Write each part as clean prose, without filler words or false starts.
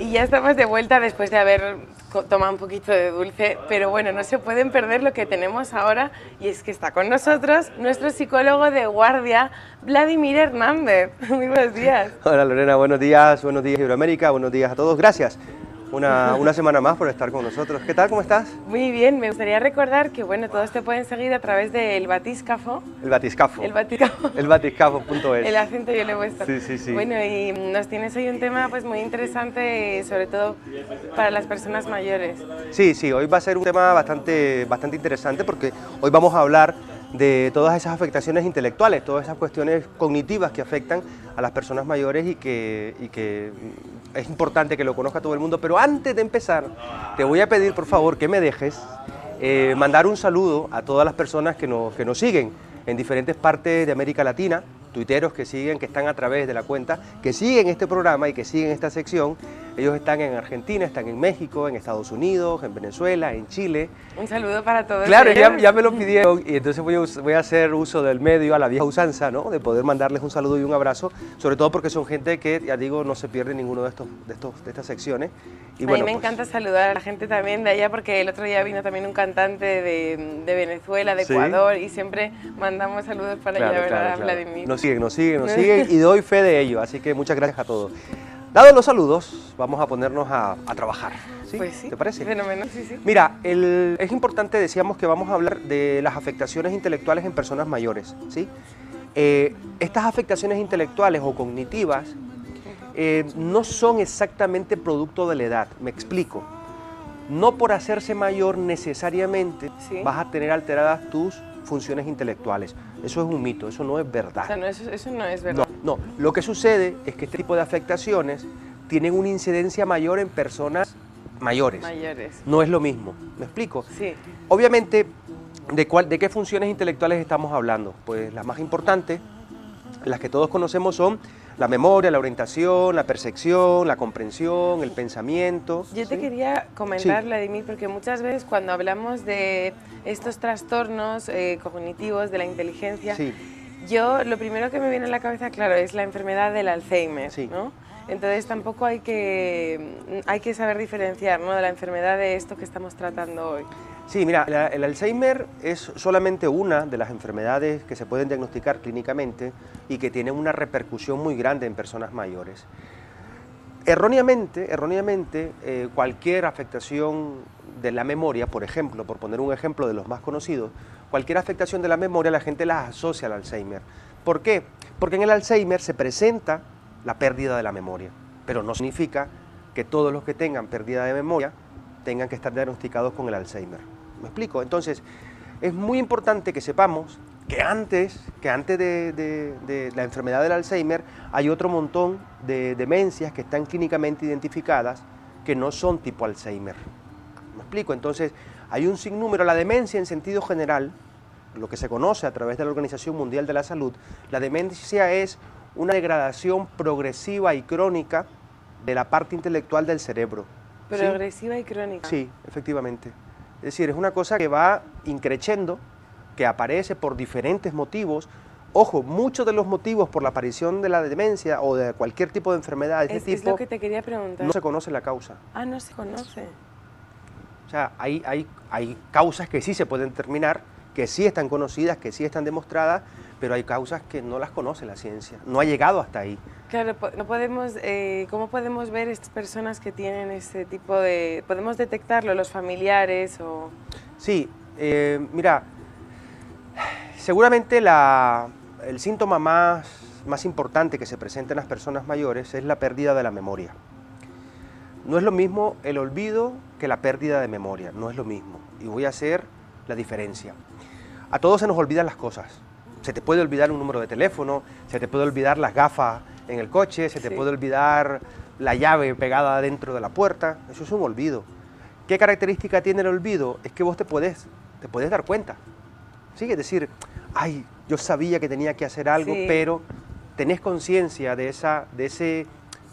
Y ya estamos de vuelta después de haber tomado un poquito de dulce, pero bueno, no se pueden perder lo que tenemos ahora, y es que está con nosotros nuestro psicólogo de guardia, Vladimir Hernández. Muy buenos días. Hola Lorena, buenos días Iberoamérica, buenos días a todos, gracias. Una semana más por estar con nosotros. ¿Qué tal? ¿Cómo estás? Muy bien, me gustaría recordar que bueno, todos te pueden seguir a través del Batiscafo. El Batiscafo. El Batiscafo. El Batiscafo.es. El acento yo le he puesto. Sí, sí, sí. Bueno, y nos tienes hoy un tema pues muy interesante, sobre todo para las personas mayores. Sí, sí, hoy va a ser un tema bastante interesante porque hoy vamos a hablar de todas esas afectaciones intelectuales, todas esas cuestiones cognitivas que afectan a las personas mayores y que es importante que lo conozca todo el mundo. Pero antes de empezar, te voy a pedir por favor que me dejes mandar un saludo a todas las personas que nos siguen en diferentes partes de América Latina, tuiteros que están a través de la cuenta, que siguen este programa y que siguen esta sección. Ellos están en Argentina, están en México, en Estados Unidos, en Venezuela, en Chile. Un saludo para todos. Claro, ya me lo pidieron y entonces voy a hacer uso del medio a la vieja usanza, ¿no? De poder mandarles un saludo y un abrazo, sobre todo porque son gente que, ya digo, no se pierde ninguno de estas secciones. Y bueno, a mí me encanta saludar a la gente también de allá, porque el otro día vino también un cantante de Venezuela, de Ecuador, ¿sí? Y siempre mandamos saludos para allá, ¿verdad, Vladimir? Nos siguen y doy fe de ello, así que muchas gracias a todos. Dados los saludos, vamos a ponernos a trabajar, ¿sí? Pues sí, ¿te parece? Fenómeno, sí, sí. Mira, es importante, decíamos que vamos a hablar de las afectaciones intelectuales en personas mayores, ¿sí? Estas afectaciones intelectuales o cognitivas no son exactamente producto de la edad, me explico. No por hacerse mayor necesariamente vas a tener alteradas tus funciones intelectuales. Eso es un mito, eso no es verdad. O sea, eso no es verdad. No, lo que sucede es que este tipo de afectaciones tienen una incidencia mayor en personas mayores. No es lo mismo, ¿me explico? Sí. Obviamente, ¿de qué funciones intelectuales estamos hablando? Pues las más importantes, las que todos conocemos, son la memoria, la orientación, la percepción, la comprensión, el pensamiento. Yo te quería comentar, Vladimir, porque muchas veces cuando hablamos de estos trastornos cognitivos, de la inteligencia, yo lo primero que me viene a la cabeza, claro, es la enfermedad del Alzheimer, ¿no? Entonces tampoco hay que saber diferenciar, ¿no?, de la enfermedad de esto que estamos tratando hoy. Sí, mira, el Alzheimer es solamente una de las enfermedades que se pueden diagnosticar clínicamente y que tienen una repercusión muy grande en personas mayores. Erróneamente, cualquier afectación de la memoria, por ejemplo, por poner un ejemplo de los más conocidos, cualquier afectación de la memoria la gente las asocia al Alzheimer. ¿Por qué? Porque en el Alzheimer se presenta la pérdida de la memoria, pero no significa que todos los que tengan pérdida de memoria tengan que estar diagnosticados con el Alzheimer. ¿Me explico? Entonces, es muy importante que sepamos que antes de la enfermedad del Alzheimer hay otro montón de demencias que están clínicamente identificadas que no son tipo Alzheimer. ¿Me explico? Entonces, hay un sinnúmero, la demencia en sentido general, lo que se conoce a través de la Organización Mundial de la Salud, la demencia es una degradación progresiva y crónica de la parte intelectual del cerebro. Progresiva y crónica. Sí, efectivamente. Es decir, es una cosa que va increciendo, que aparece por diferentes motivos. Ojo, muchos de los motivos por la aparición de la demencia o de cualquier tipo de enfermedad de este tipo... Es lo que te quería preguntar. No se conoce la causa. Ah, no se conoce. O sea, hay causas que sí se pueden determinar, que sí están conocidas, que sí están demostradas, pero hay causas que no las conoce la ciencia, no ha llegado hasta ahí. Claro, no podemos, ¿cómo podemos ver estas personas que tienen ese tipo de... ¿Podemos detectarlo, los familiares o...? Sí, mira, seguramente el síntoma más importante que se presenta en las personas mayores es la pérdida de la memoria. No es lo mismo el olvido que la pérdida de memoria, no es lo mismo, y voy a hacer la diferencia. A todos se nos olvidan las cosas. Se te puede olvidar un número de teléfono, se te puede olvidar las gafas en el coche, se te puede olvidar la llave pegada dentro de la puerta. Eso es un olvido. ¿Qué característica tiene el olvido? Es que vos te puedes dar cuenta. ¿Sí? Es decir, ay, yo sabía que tenía que hacer algo, pero tenés conciencia de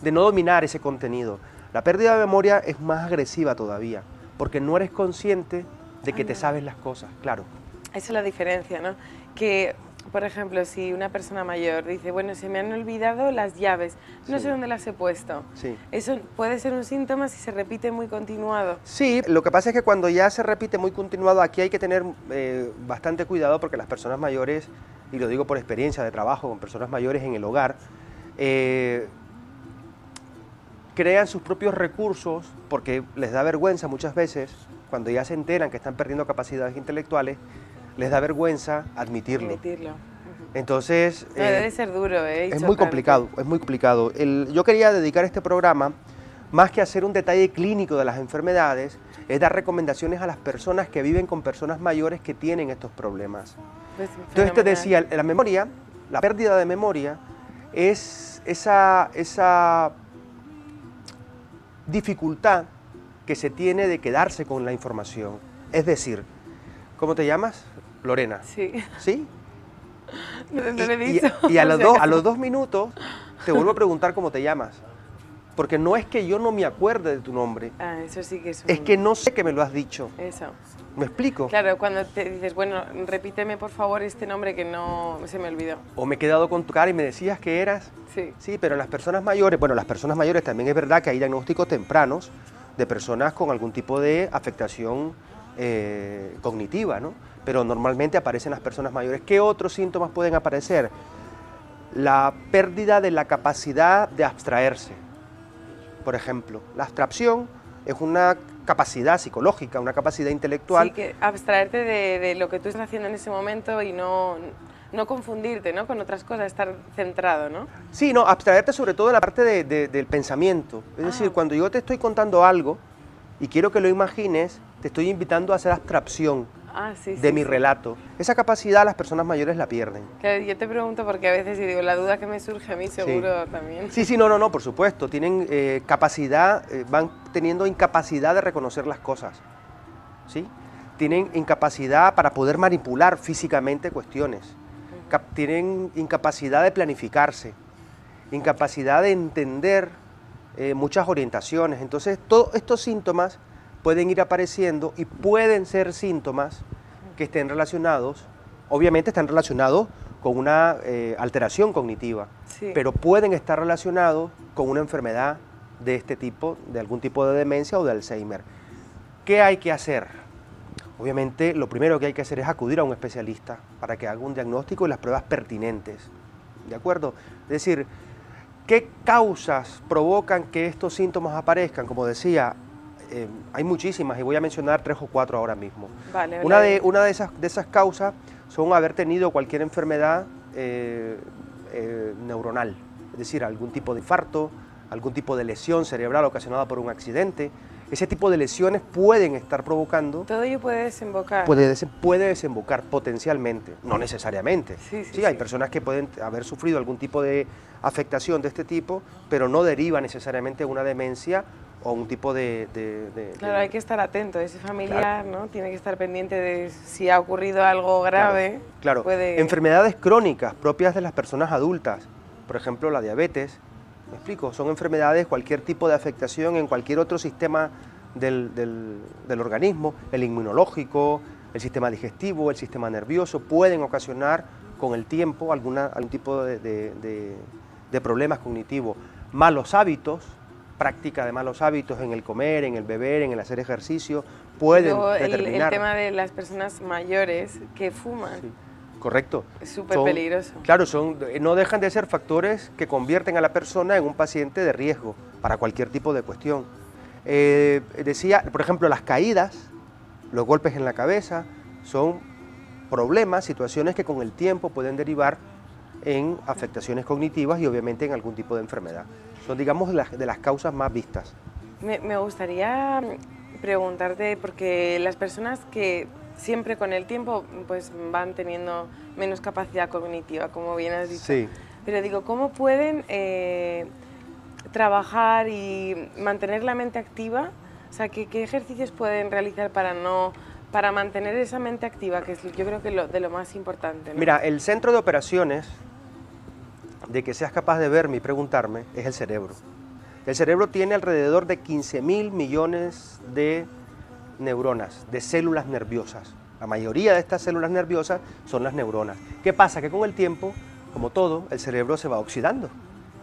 no dominar ese contenido. La pérdida de memoria es más agresiva todavía, porque no eres consciente de que te sabes las cosas, claro. Esa es la diferencia, ¿no? Que por ejemplo, si una persona mayor dice, bueno, se me han olvidado las llaves, no sé dónde las he puesto. Sí. ¿Eso puede ser un síntoma si se repite muy continuado? Sí, lo que pasa es que cuando ya se repite muy continuado, aquí hay que tener bastante cuidado porque las personas mayores, y lo digo por experiencia de trabajo con personas mayores en el hogar, crean sus propios recursos porque les da vergüenza muchas veces, cuando ya se enteran que están perdiendo capacidades intelectuales, les da vergüenza admitirlo. Entonces... no, debe ser duro, es muy complicado, es muy complicado. Yo quería dedicar este programa, más que hacer un detalle clínico de las enfermedades, es dar recomendaciones a las personas que viven con personas mayores que tienen estos problemas. Pues, entonces te decía, la memoria, la pérdida de memoria, es esa dificultad que se tiene de quedarse con la información. Es decir, ¿cómo te llamas? Lorena. Sí. ¿Sí? No le he dicho. Y a los 2 minutos te vuelvo a preguntar cómo te llamas. Porque no es que yo no me acuerde de tu nombre. Ah, eso sí que es Es que no sé que me lo has dicho. Eso. ¿Me explico? Claro, cuando te dices, bueno, repíteme por favor este nombre que no se me olvidó. O me he quedado con tu cara y me decías que eras. Sí. Sí, pero las personas mayores, bueno, las personas mayores también es verdad que hay diagnósticos tempranos de personas con algún tipo de afectación cognitiva, ¿no? Pero normalmente aparecen las personas mayores. ¿Qué otros síntomas pueden aparecer? La pérdida de la capacidad de abstraerse. Por ejemplo, la abstracción es una capacidad psicológica, una capacidad intelectual. Sí, que abstraerte de lo que tú estás haciendo en ese momento y no confundirte, ¿no?, con otras cosas, estar centrado, ¿no? Sí, no, abstraerte sobre todo de la parte del pensamiento. Es decir, cuando yo te estoy contando algo y quiero que lo imagines, te estoy invitando a hacer abstracción de mi relato. Esa capacidad las personas mayores la pierden. Claro, yo te pregunto porque a veces, y digo, la duda que me surge a mí seguro también. Sí, no, por supuesto. Tienen capacidad, van teniendo incapacidad de reconocer las cosas, ¿sí? Tienen incapacidad para poder manipular físicamente cuestiones. Tienen incapacidad de planificarse, incapacidad de entender muchas orientaciones. Entonces, todos estos síntomas pueden ir apareciendo y pueden ser síntomas que estén relacionados, obviamente están relacionados con una alteración cognitiva, pero pueden estar relacionados con una enfermedad de este tipo, de algún tipo de demencia o de Alzheimer. ¿Qué hay que hacer? Obviamente, lo primero que hay que hacer es acudir a un especialista para que haga un diagnóstico y las pruebas pertinentes, ¿de acuerdo? Es decir, ¿qué causas provocan que estos síntomas aparezcan? Como decía, hay muchísimas y voy a mencionar 3 o 4 ahora mismo. Vale, una de esas causas son haber tenido cualquier enfermedad neuronal, es decir, algún tipo de infarto, algún tipo de lesión cerebral ocasionada por un accidente. Ese tipo de lesiones pueden estar provocando... Todo ello puede desembocar. Puede desembocar potencialmente, no necesariamente. Sí, hay personas que pueden haber sufrido algún tipo de afectación de este tipo, pero no deriva necesariamente una demencia o un tipo Claro, hay que estar atento, ese familiar, claro, ¿no? Tiene que estar pendiente de si ha ocurrido algo grave. Claro, enfermedades crónicas propias de las personas adultas, por ejemplo la diabetes, ¿me explico? Son enfermedades, cualquier tipo de afectación en cualquier otro sistema del organismo, el inmunológico, el sistema digestivo, el sistema nervioso, pueden ocasionar con el tiempo algún tipo de problemas cognitivos. Malos hábitos, práctica de malos hábitos en el comer, en el beber, en el hacer ejercicio, pueden determinar... El tema de las personas mayores que fuman. Sí. Correcto. Es súper peligroso. Claro, no dejan de ser factores que convierten a la persona en un paciente de riesgo para cualquier tipo de cuestión. Decía, por ejemplo, las caídas, los golpes en la cabeza, son problemas, situaciones que con el tiempo pueden derivar en afectaciones cognitivas y obviamente en algún tipo de enfermedad. Son, digamos, de las causas más vistas. Me gustaría preguntarte, porque las personas que siempre con el tiempo pues van teniendo menos capacidad cognitiva, como bien has dicho. Sí. Pero digo, ¿cómo pueden trabajar y mantener la mente activa? O sea, ¿qué ejercicios pueden realizar para mantener esa mente activa, que es, yo creo que de lo más importante, ¿no? Mira, el centro de operaciones de que seas capaz de verme y preguntarme es el cerebro. El cerebro tiene alrededor de 15.000 millones de neuronas, de células nerviosas. La mayoría de estas células nerviosas son las neuronas. ¿Qué pasa? Que con el tiempo, como todo, el cerebro se va oxidando,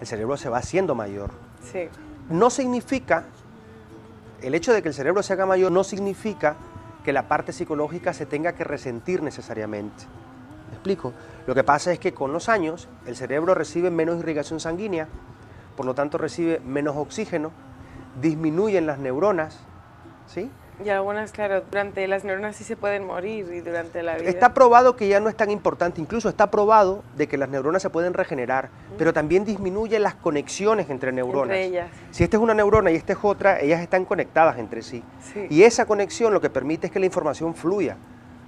el cerebro se va haciendo mayor. Sí. No significa, el hecho de que el cerebro se haga mayor no significa que la parte psicológica se tenga que resentir necesariamente. ¿Me explico? Lo que pasa es que con los años el cerebro recibe menos irrigación sanguínea, por lo tanto recibe menos oxígeno, disminuyen las neuronas, ¿sí? Y algunas, claro, durante las neuronas sí se pueden morir y durante la vida. Está probado que ya no es tan importante, incluso está probado de que las neuronas se pueden regenerar, pero también disminuye las conexiones entre neuronas. Entre ellas. Si esta es una neurona y esta es otra, ellas están conectadas entre sí. Sí. Y esa conexión lo que permite es que la información fluya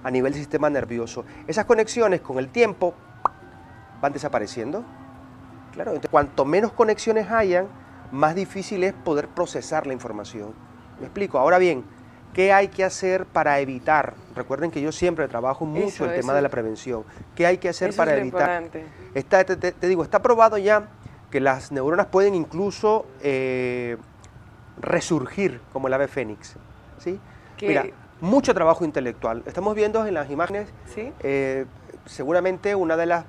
a nivel del sistema nervioso. Esas conexiones con el tiempo van desapareciendo. Claro, entonces, cuanto menos conexiones hayan, más difícil es poder procesar la información. ¿Me explico? Ahora bien, ¿qué hay que hacer para evitar? Recuerden que yo siempre trabajo mucho el tema de la prevención. ¿Qué hay que hacer para evitar? Te digo, está probado ya que las neuronas pueden incluso resurgir como el ave fénix. ¿Sí? Mira, mucho trabajo intelectual. Estamos viendo en las imágenes, ¿sí? Seguramente una de las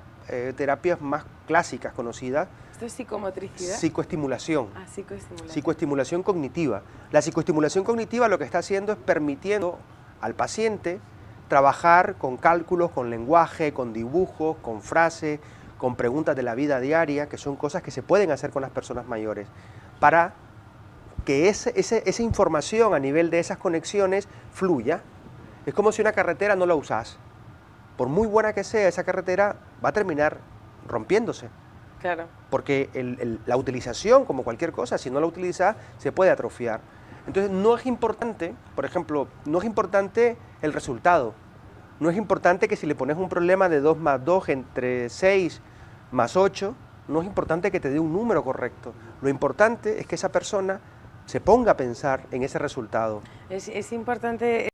terapias más clásicas conocidas. ¿Esto es psicomotricidad? Psicoestimulación. Ah, psicoestimulación. Psicoestimulación cognitiva. La psicoestimulación cognitiva lo que está haciendo es permitiendo al paciente trabajar con cálculos, con lenguaje, con dibujos, con frases, con preguntas de la vida diaria, que son cosas que se pueden hacer con las personas mayores, para que esa información a nivel de esas conexiones fluya. Es como si una carretera no la usas. Por muy buena que sea, esa carretera va a terminar rompiéndose. Claro. Porque la utilización, como cualquier cosa, si no la utilizas, se puede atrofiar. Entonces no es importante, por ejemplo, no es importante el resultado. No es importante que si le pones un problema de 2 más 2 entre 6 más 8, no es importante que te dé un número correcto. Lo importante es que esa persona se ponga a pensar en ese resultado. Es importante